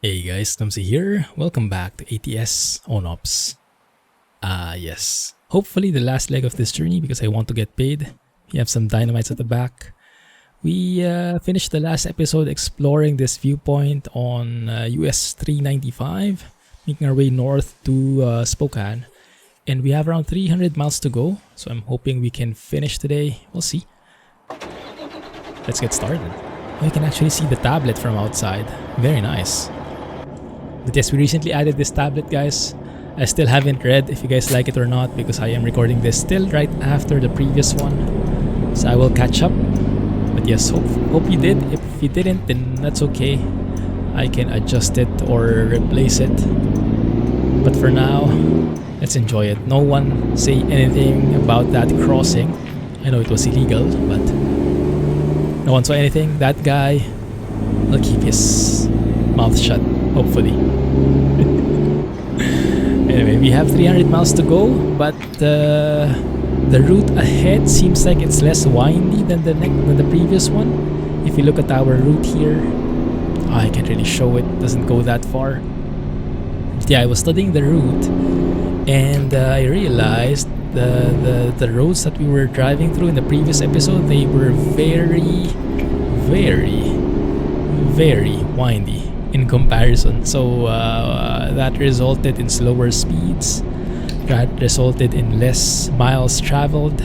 Hey guys, Clumsy here. Welcome back to ATS OwnOps. Yes. Hopefully the last leg of this journey because I want to get paid. We have some dynamites at the back. We finished the last episode exploring this viewpoint on US 395, making our way north to Spokane. And we have around 300 miles to go, so I'm hoping we can finish today. We'll see. Let's get started. Oh, you can actually see the tablet from outside. Very nice. But yes, we recently added this tablet, guys. I still haven't read if you guys like it or not because I am recording this still right after the previous one. So I will catch up. But yes, hope you did. If you didn't, then that's okay. I can adjust it or replace it. But for now, let's enjoy it. No one say anything about that crossing. I know it was illegal, but no one saw anything. That guy will keep his mouth shut, hopefully. Anyway, we have 300 miles to go, but the route ahead seems like it's less windy than the previous one. If you look at our route here, I can't really show it, doesn't go that far. But yeah, I was studying the route and I realized the roads that we were driving through in the previous episode, they were very windy in comparison. So that resulted in slower speeds. That resulted in less miles traveled.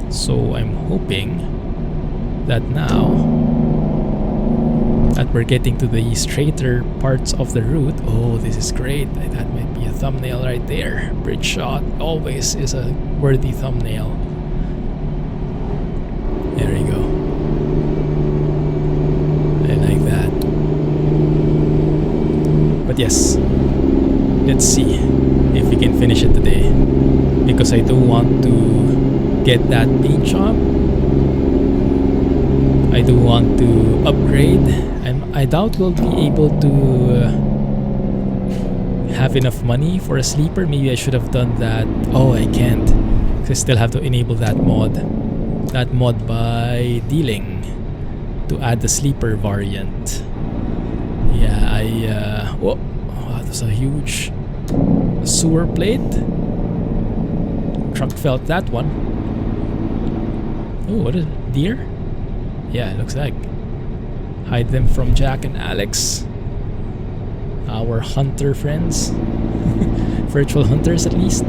So I'm hoping that now that we're getting to the straighter parts of the route. Oh, this is great. That might be a thumbnail right there. Bridge shot always is a worthy thumbnail. There we go. I like that. But yes, let's see if we can finish it today, because I do want to get that Paintjob. I do want to upgrade. I doubt we'll be able to have enough money for a sleeper. Maybe I should have done that. Oh, I can't, because I still have to enable that mod. That mod by dealing to add the sleeper variant. Yeah, whoa, there's a huge sewer plate. Truck felt that one. Oh, what is it? Deer? Yeah, it looks like. Hide them from Jack and Alex, our hunter friends. Virtual hunters, at least.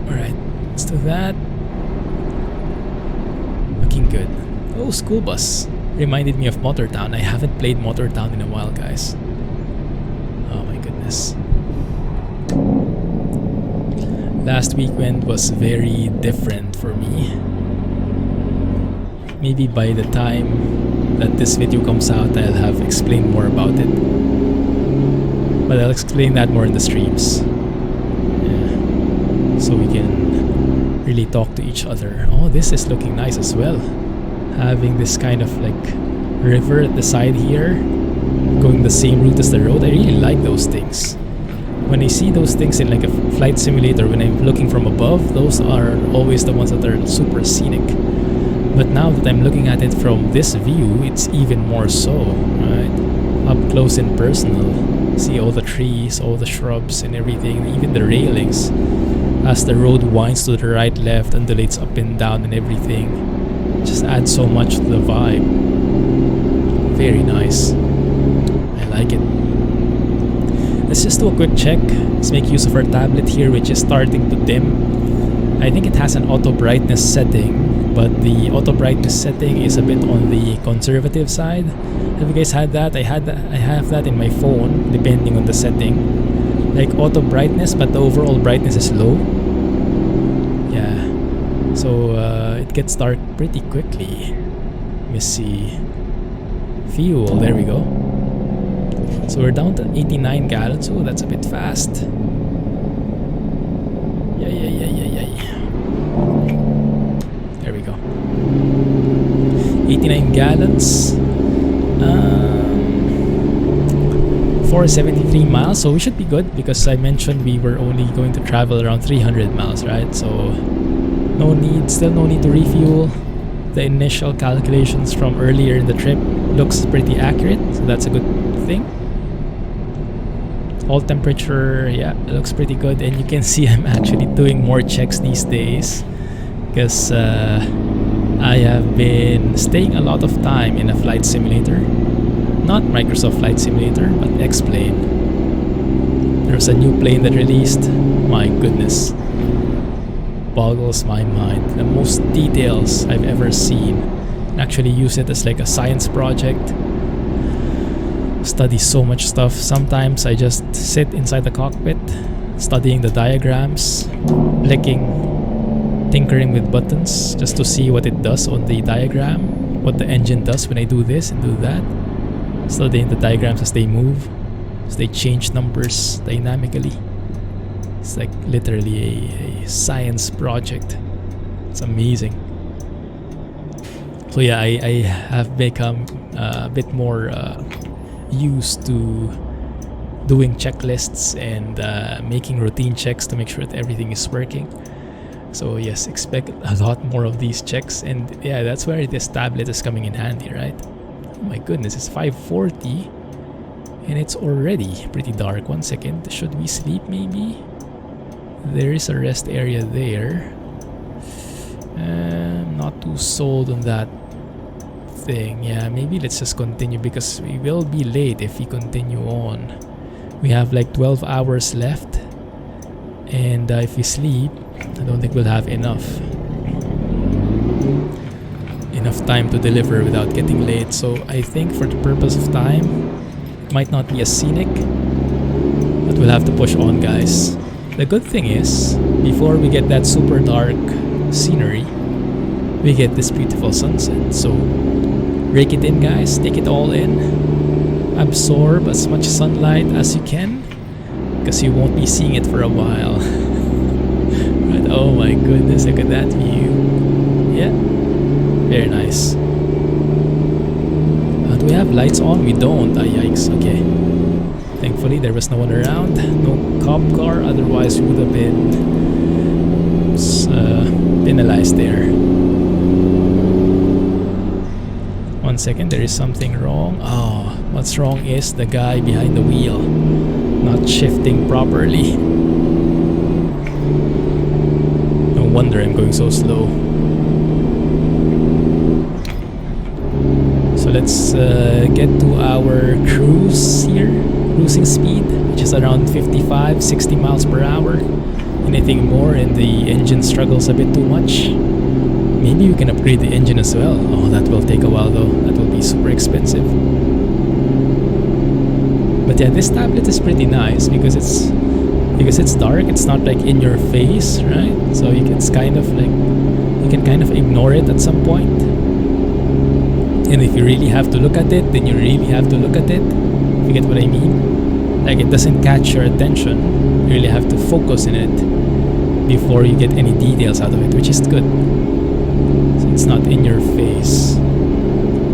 Alright, let's do that. Looking good. Oh, school bus. Reminded me of Motortown. I haven't played Motortown in a while, guys. Oh my goodness. Last weekend was very different for me. Maybe by the time that this video comes out, I'll have explained more about it. But I'll explain that more in the streams. Yeah. So we can really talk to each other. Oh, this is looking nice as well. Having this kind of like river at the side here, going the same route as the road. I really like those things. When I see those things in like a flight simulator, when I'm looking from above, those are always the ones that are super scenic. But now that I'm looking at it from this view, it's even more so, right? Up close and personal. See all the trees, all the shrubs and everything, even the railings. As the road winds to the right, left, undulates up and down and everything. Just adds so much to the vibe. Very nice. I like it. Let's just do a quick check. Let's make use of our tablet here, which is starting to dim. I think it has an auto brightness setting, but the auto brightness setting is a bit on the conservative side. Have you guys had that? I have that in my phone, depending on the setting. Like auto brightness, but the overall brightness is low. Yeah. So it gets dark pretty quickly. Let me see. Fuel, there we go. So we're down to 89 gallons. Oh, that's a bit fast. Yeah. There we go. 89 gallons. 473 miles. So we should be good because I mentioned we were only going to travel around 300 miles, right? So still no need to refuel. the initial calculations from earlier in the trip looks pretty accurate, so that's a good thing. All temperature, yeah, it looks pretty good, and you can see I'm actually doing more checks these days because I have been staying a lot of time in a flight simulator. Not Microsoft Flight Simulator, but X-Plane. There's a new plane that released. My goodness. Boggles my mind. The most details I've ever seen. Actually use it as like a science project. Study so much stuff. Sometimes I just sit inside the cockpit, studying the diagrams, tinkering with buttons just to see what it does on the diagram, what the engine does when I do this and do that. Studying the diagrams as they move, as they change numbers dynamically. It's like literally a science project. It's amazing. So yeah, I have become a bit more used to doing checklists and making routine checks to make sure that everything is working. So yes, expect a lot more of these checks, and yeah, that's where this tablet is coming in handy, right? Oh my goodness, it's 5:40 and it's already pretty dark. 1 second, should we sleep maybe? There is a rest area there. I'm not too sold on that thing. Yeah, maybe let's just continue because we will be late if we continue on. We have like 12 hours left, and if we sleep, I don't think we'll have enough time to deliver without getting late. So I think for the purpose of time, it might not be as scenic, but we'll have to push on, guys. The good thing is, before we get that super dark scenery, we get this beautiful sunset. So rake it in, guys, take it all in, absorb as much sunlight as you can, because you won't be seeing it for a while. But oh my goodness, look at that view. Yeah, very nice. Do we have lights on? We don't. Yikes. Okay. Thankfully, there was no one around. No cop car. Otherwise, we would have been penalized there. 1 second. There is something wrong. Oh, what's wrong is the guy behind the wheel not shifting properly. No wonder I'm going so slow. So let's get to our cruising speed, which is around 55-60 miles per hour. Anything more and the engine struggles a bit too much. Maybe we can upgrade the engine as well. Oh, that will take a while though. That will be super expensive. But yeah, this tablet is pretty nice because it's dark. It's not like in your face, right? So it's kind of like you can kind of ignore it at some point. And if you really have to look at it, then you really have to look at it. You get what I mean? Like it doesn't catch your attention. You really have to focus in it before you get any details out of it, which is good. So it's not in your face,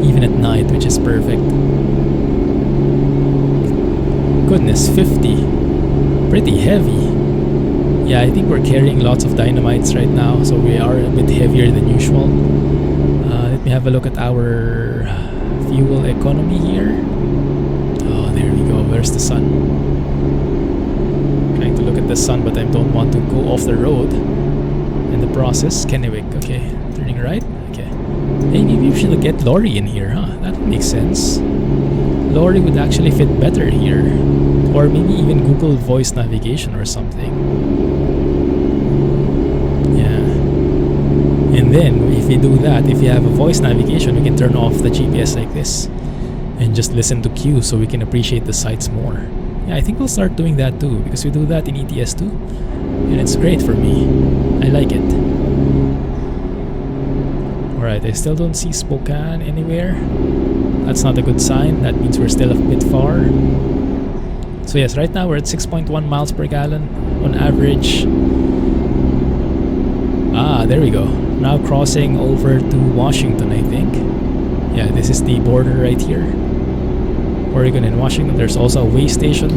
even at night, which is perfect. Goodness, 50. Pretty heavy. Yeah, I think we're carrying lots of dynamites right now, so we are a bit heavier than usual. Let me have a look at our fuel economy here. Oh, there we go. Where's the sun? Trying to look at the sun, but I don't want to go off the road in the process. Kennewick, okay. Turning right? Okay. Hey, maybe we should get Lori in here, huh? That would make sense. Lori would actually fit better here. Or maybe even Google voice navigation or something. And then, if we do that, if you have a voice navigation, we can turn off the GPS like this and just listen to cues so we can appreciate the sights more. Yeah, I think we'll start doing that too, because we do that in ETS too. And it's great for me. I like it. Alright, I still don't see Spokane anywhere. That's not a good sign. That means we're still a bit far. So yes, right now we're at 6.1 miles per gallon on average. Ah, there we go. Now crossing over to Washington, I think. Yeah, this is the border right here. Oregon and Washington. There's also a way station.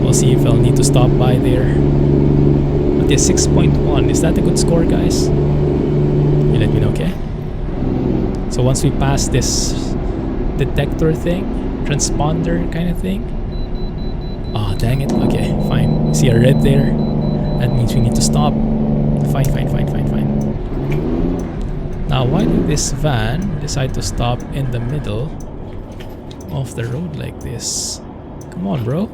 We'll see if I'll need to stop by there. But yeah, 6.1. Is that a good score, guys? You let me know, okay? So once we pass this detector thing, transponder kind of thing. Oh, dang it. Okay, fine. See a red there? That means we need to stop. Fine. Now, why did this van decide to stop in the middle of the road like this? Come on, bro.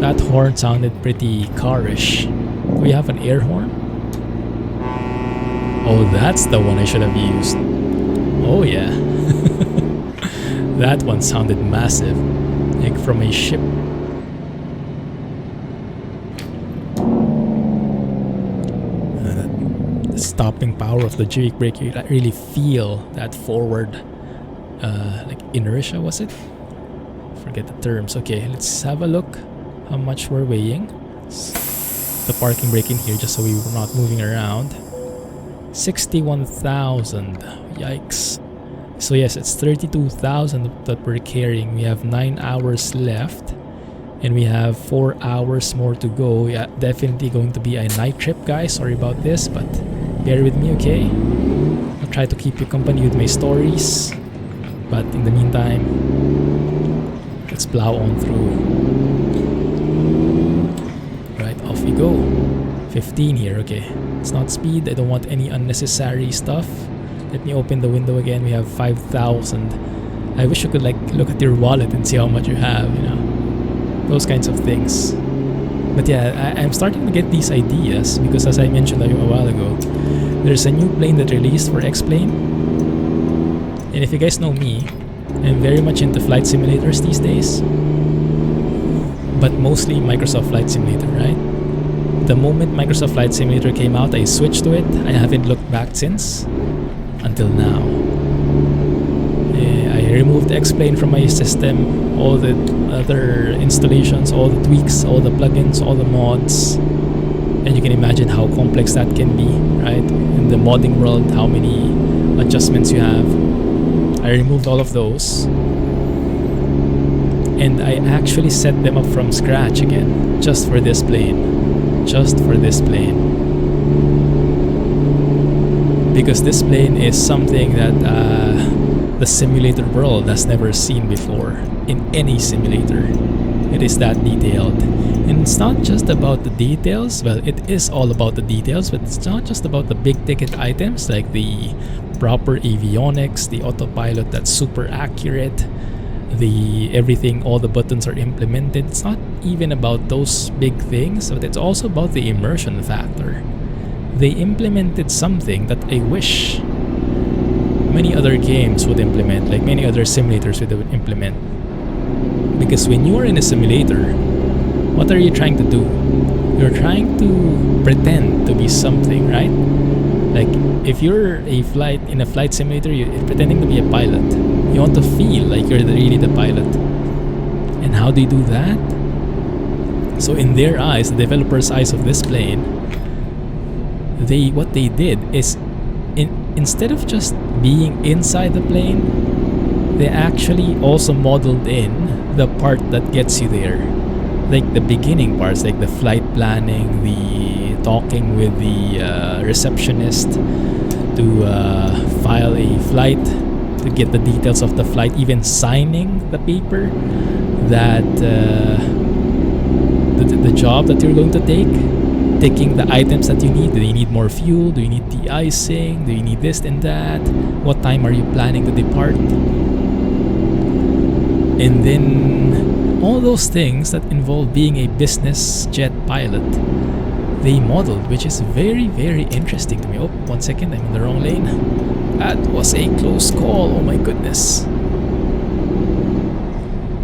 That horn sounded pretty carish. Do we have an air horn? Oh, that's the one I should have used. Oh yeah. That one sounded massive. Like from a ship. The stopping power of the jig brake, you really feel that forward like inertia, was it? Forget the terms. Okay, let's have a look how much we're weighing. The parking brake in here just so we were not moving around. 61,000. Yikes. So yes, it's 32,000 that we're carrying. We have 9 hours left and we have 4 hours more to go. Yeah, definitely going to be a night trip, guys. Sorry about this, but bear with me, okay? I'll try to keep you company with my stories, but in the meantime, let's plow on through. Right, off we go. 15 here, okay. It's not speed. I don't want any unnecessary stuff. Let me open the window again. We have 5,000. I wish you could like look at your wallet and see how much you have, you know, those kinds of things. But yeah, I'm starting to get these ideas because, as I mentioned a while ago, there's a new plane that released for X-Plane. And if you guys know me, I'm very much into flight simulators these days, but mostly Microsoft Flight Simulator, right? The moment Microsoft Flight Simulator came out, I switched to it. I haven't looked back since, until now. I removed X-Plane from my system, all the other installations, all the tweaks, all the plugins, all the mods, and you can imagine how complex that can be, right? In the modding world, how many adjustments you have. I removed all of those, and I actually set them up from scratch again, just for this plane. Just for this plane, because this plane is something that the simulator world has never seen before in any simulator. It is that detailed, and it's not just about the details. Well, it is all about the details, but it's not just about the big ticket items like the proper avionics, the autopilot that's super accurate, the everything, all the buttons are implemented. It's not even about those big things, but it's also about the immersion factor. They implemented something that I wish many other games would implement, like many other simulators would implement. Because when you are in a simulator, what are you trying to do? You're trying to pretend to be something, right? Like if you're in a flight simulator, you're pretending to be a pilot. You want to feel like you're really the pilot. And how do you do that? So in their eyes, the developers' eyes of this plane, what they did is instead of just being inside the plane, they actually also modeled in the part that gets you there. Like the beginning parts, like the flight planning, the talking with the receptionist to file a flight, to get the details of the flight, even signing the paper that the job that you're going to take, taking the items that you need. Do you need more fuel? Do you need de-icing? Do you need this and that? What time are you planning to depart? And then all those things that involve being a business jet pilot, they modeled, which is very, very interesting to me. Oh, 1 second, I'm in the wrong lane. That was a close call. Oh my goodness.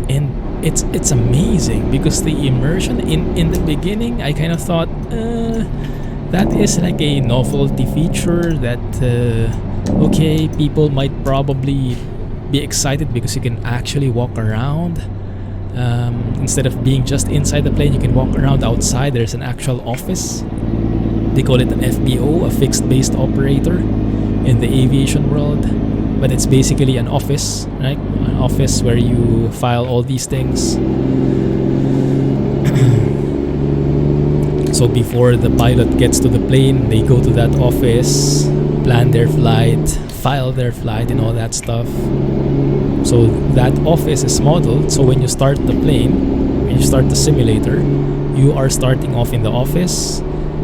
And it's amazing because the immersion in the beginning, I kind of thought that is like a novelty feature that okay, people might probably be excited because you can actually walk around. Instead of being just inside the plane, you can walk around outside. There's an actual office. They call it an FBO, a fixed based operator in the aviation world, but it's basically an office, right? An office where you file all these things. So before the pilot gets to the plane, they go to that office, plan their flight, file their flight, and all that stuff. So that office is modeled, so when you start the plane, when you start the simulator, you are starting off in the office,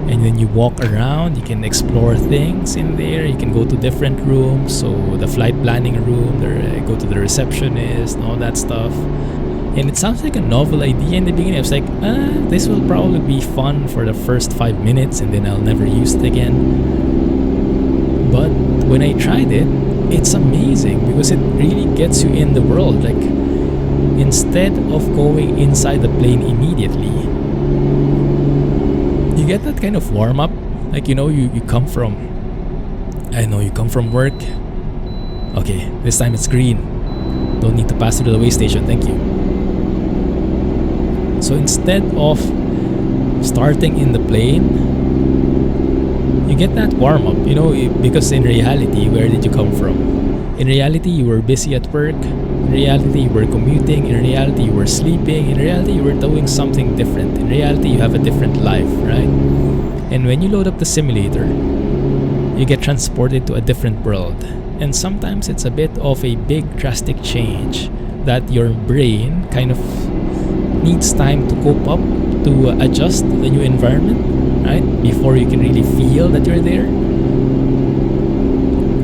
and then you walk around, you can explore things in there, you can go to different rooms, so the flight planning room, go to the receptionist, and all that stuff. And it sounds like a novel idea in the beginning. I was like, this will probably be fun for the first 5 minutes, and then I'll never use it again. But when I tried it, it's amazing because it really gets you in the world. Like, instead of going inside the plane immediately, you get that kind of warm up. Like, you come from, you come from work. Okay, this time it's green. Don't need to pass through the way station, thank you. So instead of starting in the plane, you get that warm up, because in reality, where did you come from? In reality, you were busy at work. In reality, you were commuting. In reality, you were sleeping. In reality, you were doing something different. In reality, you have a different life, right? And when you load up the simulator, you get transported to a different world. And sometimes it's a bit of a big drastic change that your brain kind of needs time to cope up, to adjust to the new environment, right? Before you can really feel that you're there.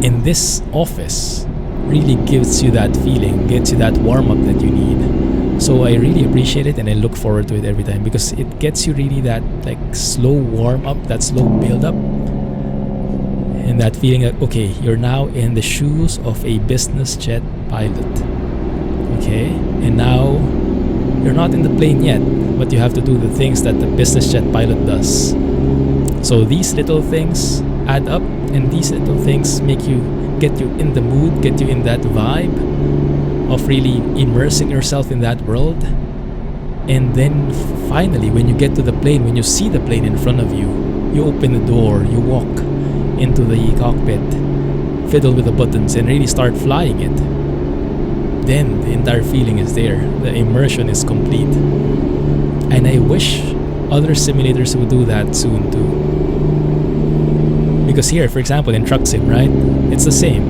And this office really gives you that feeling, gets you that warm up that you need. So I really appreciate it, and I look forward to it every time because it gets you really that like slow warm up, that slow build up, and that feeling that okay, you're now in the shoes of a business jet pilot. Okay, and now you're not in the plane yet, but you have to do the things that the business jet pilot does. So these little things add up, and these little things get you in the mood, get you in that vibe of really immersing yourself in that world. And then finally, when you get to the plane, when you see the plane in front of you, you open the door, you walk into the cockpit, fiddle with the buttons, and really start flying it. Then the entire feeling is there. The immersion is complete. And I wish other simulators would do that soon too. Because here, for example, in Truck Sim, right? It's the same.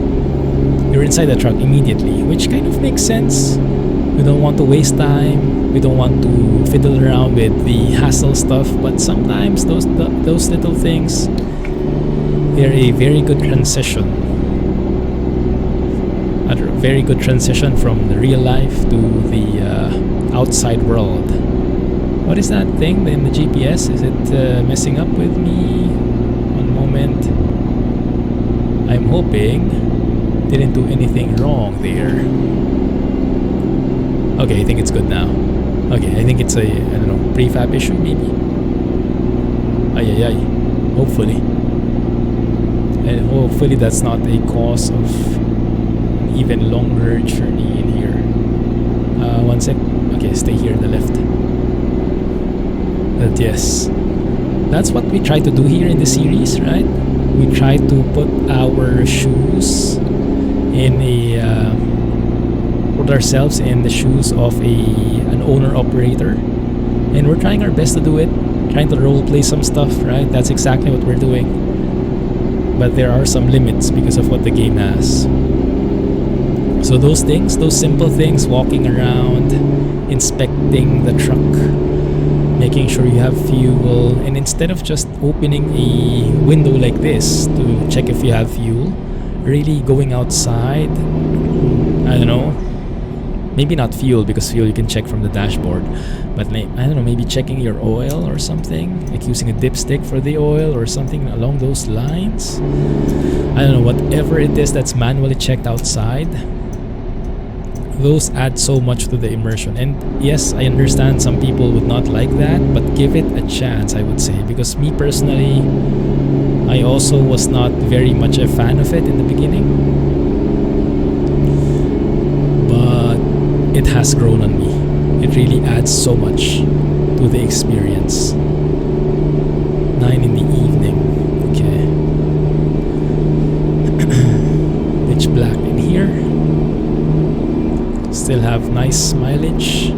You're inside the truck immediately, which kind of makes sense. We don't want to waste time. We don't want to fiddle around with the hassle stuff. But sometimes those little things, they're a very good transition. A very good transition from the real life to the outside world. What is that thing in the GPS? Is it messing up with me? One moment. I'm hoping didn't do anything wrong there. Okay, I think it's good now. Okay, I think it's a, prefab issue maybe. Ay. Hopefully. And hopefully that's not a cause of an even longer journey in here. One sec. Okay, stay here in the left. But yes, that's what we try to do here in the series, right? We try to put our shoes in put ourselves in the shoes of an owner-operator, and we're trying our best to do it, trying to role play some stuff, right? That's exactly what we're doing. But there are some limits because of what the game has. So those things, those simple things, walking around, inspecting the truck, making sure you have fuel, and instead of just opening a window like this to check if you have fuel, really going outside, maybe not fuel, because fuel you can check from the dashboard, but maybe checking your oil or something, like using a dipstick for the oil or something along those lines. Whatever it is that's manually checked outside, those add so much to the immersion. And yes, I understand some people would not like that, but give it a chance, I would say, because me personally, I also was not very much a fan of it in the beginning, but it has grown on me. It really adds so much to the experience. 9 in the evening. Okay. Pitch black in here. Still have nice mileage.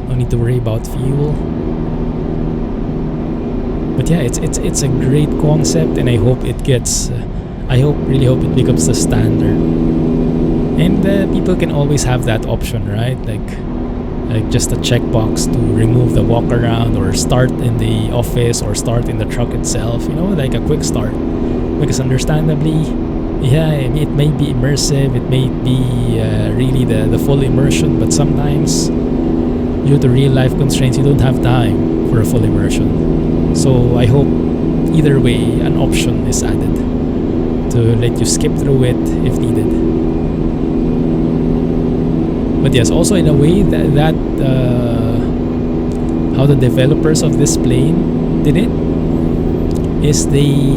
No need to worry about fuel. But But yeah, it's a great concept, and I hope it gets. Really hope it becomes the standard. And people can always have that option, right? Like just a checkbox to remove the walk around, or start in the office, or start in the truck itself. Like a quick start. Because understandably, yeah, it may be immersive. It may be really the full immersion, but sometimes due to real life constraints, you don't have time for a full immersion. So I hope either way an option is added to let you skip through it if needed. But yes, also in a way that how the developers of this plane did it is they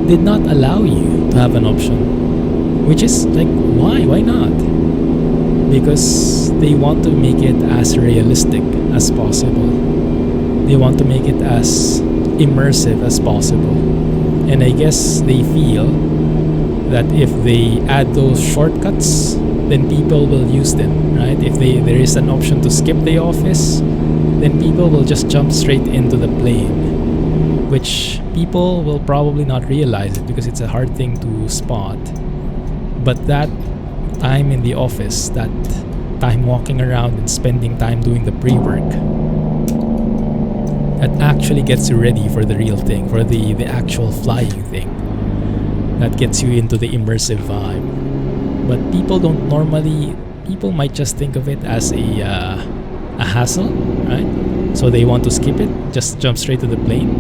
did not allow you to have an option, which is like, why not? Because they want to make it as realistic as possible. They want to make it as immersive as possible. And I guess they feel that if they add those shortcuts, then people will use them, right? If there is an option to skip the office, then people will just jump straight into the plane, which people will probably not realize it because it's a hard thing to spot. But that time in the office, that time walking around and spending time doing the pre-work, that actually gets you ready for the real thing, for the actual flying thing. That gets you into the immersive vibe. But people might just think of it as a hassle, right? So they want to skip it, just jump straight to the plane.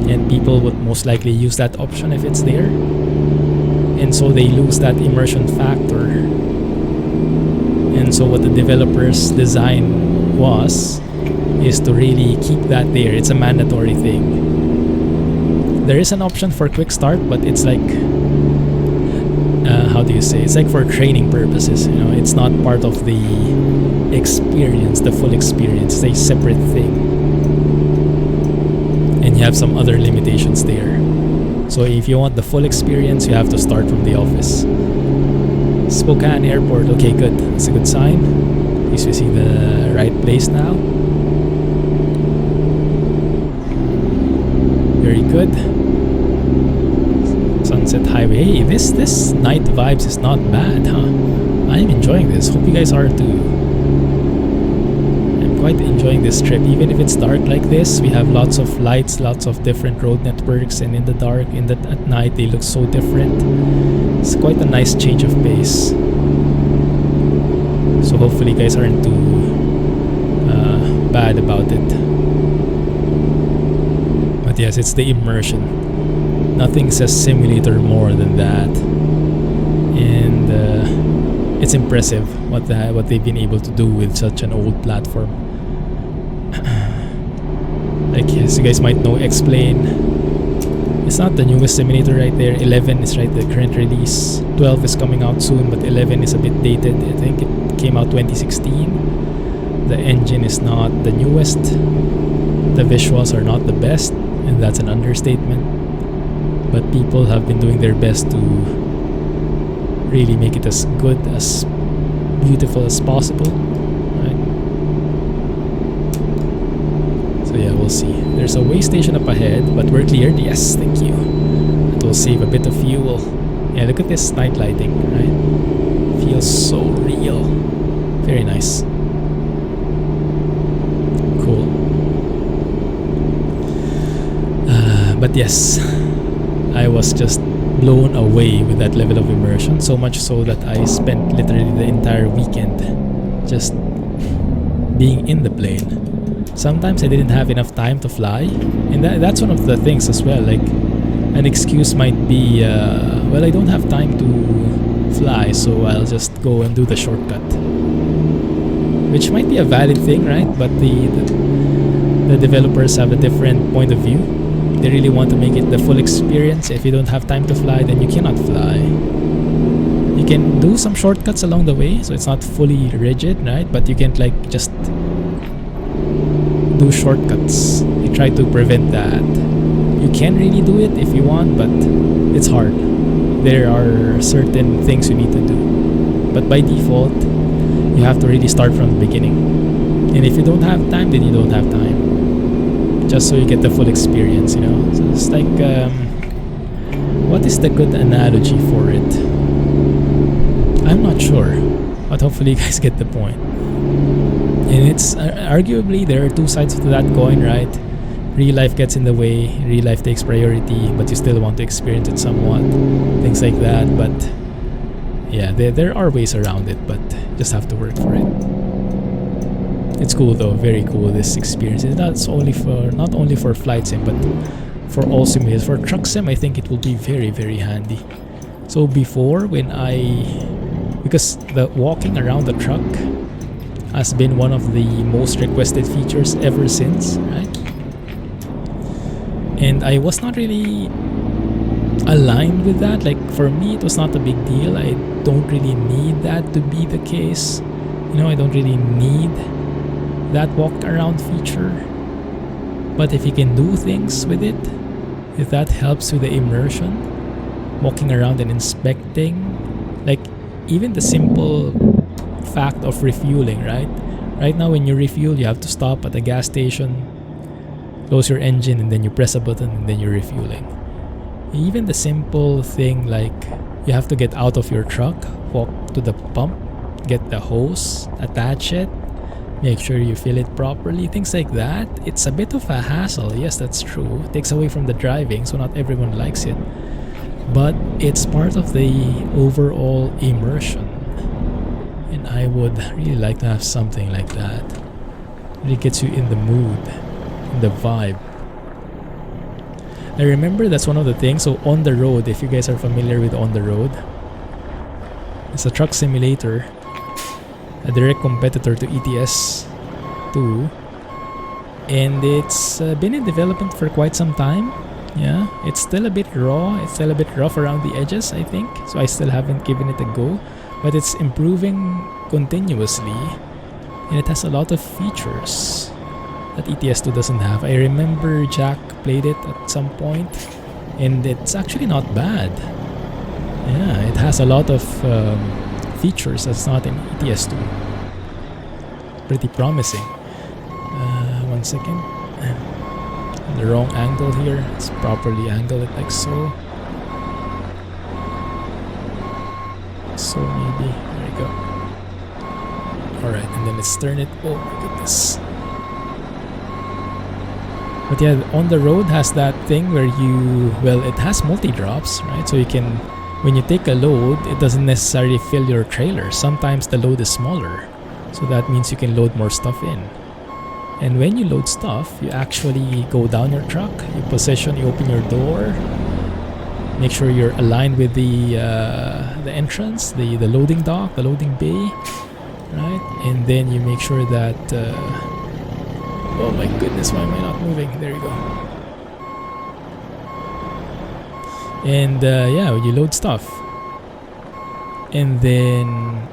And people would most likely use that option if it's there. And so they lose that immersion factor. And so what the developers' design is to really keep that there. It's a mandatory thing. There is an option for quick start, but it's like, how do you say? It's like for training purposes. It's not part of the experience, the full experience. It's a separate thing, and you have some other limitations there. So if you want the full experience, you have to start from the office. Spokane Airport. Okay, good. That's a good sign. At least we see the right place now. Very good. Sunset Highway. Hey, this night vibes is not bad, huh? I'm enjoying this. Hope you guys are too. I'm quite enjoying this trip. Even if it's dark like this, we have lots of lights, lots of different road networks, and in the dark, at night, they look so different. It's quite a nice change of pace. So hopefully you guys aren't too bad about it. But yes, it's the immersion. Nothing says simulator more than that. And it's impressive what they've been able to do with such an old platform. Like, as you guys might know, X-Plane, it's not the newest simulator right there. 11 is right, the current release. 12 is coming out soon, but 11 is a bit dated. I think it came out 2016. The engine is not the newest. The visuals are not the best, and that's an understatement. But people have been doing their best to really make it as good, as beautiful as possible, right? So yeah, we'll see. There's a way station up ahead, but we're cleared. Yes, thank you. That will save a bit of fuel. Yeah, look at this night lighting, right? Feels so real. Very nice. Cool. But yes, I was just blown away with that level of immersion, so much so that I spent literally the entire weekend just being in the plane. Sometimes I didn't have enough time to fly, and that's one of the things as well. Like, an excuse might be, well, I don't have time to fly, so I'll just go and do the shortcut, which might be a valid thing, right? But the developers have a different point of view. They really want to make it the full experience. If you don't have time to fly, then you cannot fly. You can do some shortcuts along the way, so it's not fully rigid, right? But you can't like just do shortcuts. You try to prevent that. You can really do it if you want, but it's hard. There are certain things you need to do. But by default, you have to really start from the beginning. And if you don't have time, then you don't have time. just so you get the full experience, you know. So it's like, what is the good analogy for it? I'm not sure, but hopefully you guys get the point. And it's arguably there are two sides to that coin, right? Real life gets in the way, real life takes priority, but you still want to experience it somewhat, things like that. But yeah, there are ways around it, but just have to work for it. It's cool though, very cool, this experience. It's not only for flight sim, but for all simulators. For truck sim, I think it will be very, very handy. So before, because the walking around the truck has been one of the most requested features ever since, right? And I was not really aligned with that. Like, for me, it was not a big deal. I don't really need that to be the case. You know, I don't really need that walk around feature. But if you can do things with it, if that helps with the immersion, walking around and inspecting, like even the simple fact of refueling, right? Right now when you refuel, you have to stop at a gas station, close your engine, and then you press a button and then you're refueling. Even the simple thing like you have to get out of your truck, walk to the pump, get the hose, attach it, make sure you fill it properly, things like that. It's a bit of a hassle, yes, that's true. It takes away from the driving, so not everyone likes it. But it's part of the overall immersion. And I would really like to have something like that. It really gets you in the mood, in the vibe. I remember that's one of the things. So On the Road, if you guys are familiar with On the Road, it's a truck simulator, a direct competitor to ATS 2, and it's been in development for quite some time. Yeah, it's still a bit raw, it's still a bit rough around the edges, I think, so I still haven't given it a go, but it's improving continuously, and it has a lot of features that ATS 2 doesn't have. I remember Jack played it at some point, and it's actually not bad. Yeah, it has a lot of features that's not in ATS 2. Pretty promising. One second. The wrong angle here. Let's properly angle it like so. So maybe. There you go. Alright, and then let's turn it. Oh my goodness. But yeah, On the Road has that thing where it has multi-drops, right? So you can, when you take a load, it doesn't necessarily fill your trailer. Sometimes the load is smaller. So that means you can load more stuff in. And when you load stuff, you actually go down your truck, you position, you open your door, make sure you're aligned with the entrance, the loading dock, the loading bay, right? And then you make sure that, oh my goodness, why am I not moving? There you go. And yeah, you load stuff. And then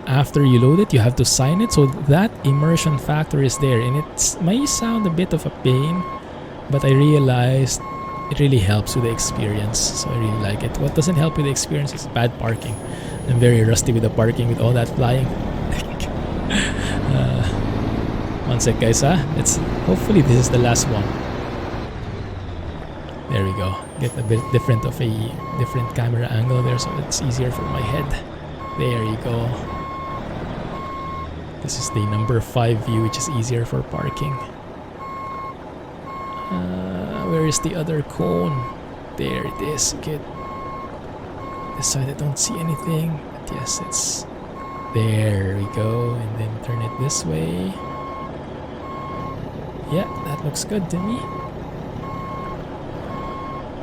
after you load it, you have to sign it. So that immersion factor is there, and it may sound a bit of a pain, but I realized it really helps with the experience. So I really like it. What doesn't help with the experience is bad parking. I'm very rusty with the parking with all that flying. One sec, guys. Hopefully this is the last one. There we go. Get a bit different camera angle there, so it's easier for my head. There you go. This is the number 5 view, which is easier for parking. Where is the other cone? There it is. Good. This side I don't see anything. But yes, it's... There we go. And then turn it this way. Yeah, that looks good to me.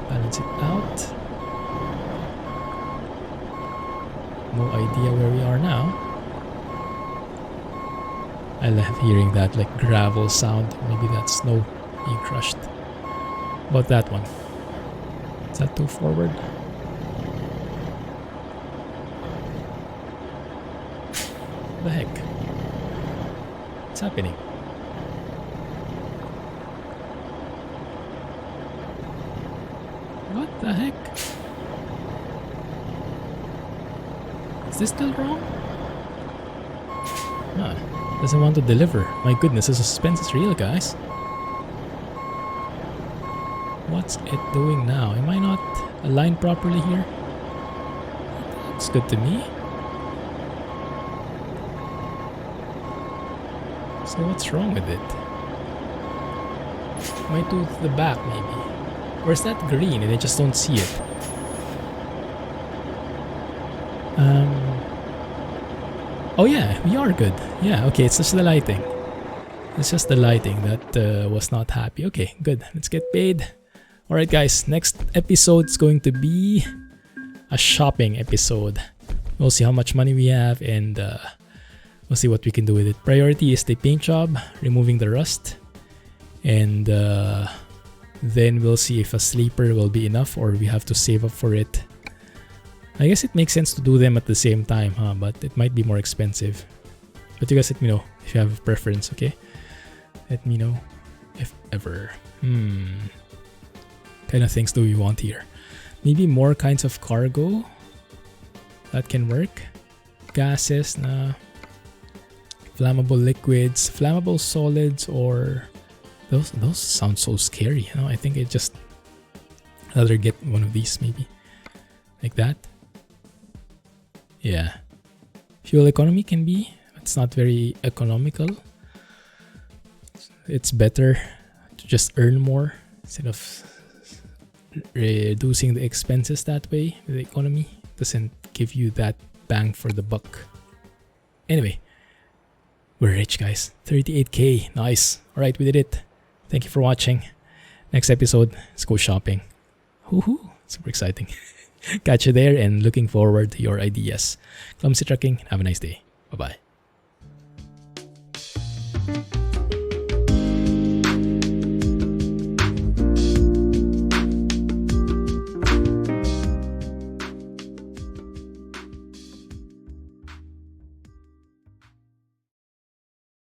Balance it out. No idea where we are now. I love hearing that like gravel sound. Maybe that's snow being crushed. About that one. Is that too forward? What the heck? What's happening? What the heck? Is this still wrong? Doesn't want to deliver. My goodness, the suspense is real, guys. What's it doing now? Am I not aligned properly here? Looks good to me. So what's wrong with it? Might do to the back maybe. Or is that green and I just don't see it? Oh yeah, we are good. Yeah, okay, it's just the lighting. It's just the lighting that was not happy. Okay, good. Let's get paid. Alright guys, next episode is going to be a shopping episode. We'll see how much money we have and we'll see what we can do with it. Priority is the paint job, removing the rust. And then we'll see if a sleeper will be enough or we have to save up for it. I guess it makes sense to do them at the same time, huh? But it might be more expensive. But you guys let me know if you have a preference, okay? Let me know if ever. Kind of things do we want here? Maybe more kinds of cargo. That can work. Gases, nah. Flammable liquids, flammable solids, or those sound so scary. You know, I think I just rather get one of these maybe. Like that. Yeah. Fuel economy can be. It's not very economical. It's better to just earn more instead of reducing the expenses that way. The economy doesn't give you that bang for the buck. Anyway, we're rich, guys. 38k. Nice. Alright, we did it. Thank you for watching. Next episode, let's go shopping. Woohoo! Super exciting. Catch you there and looking forward to your ideas. Clumsy Trucking. Have a nice day. Bye-bye.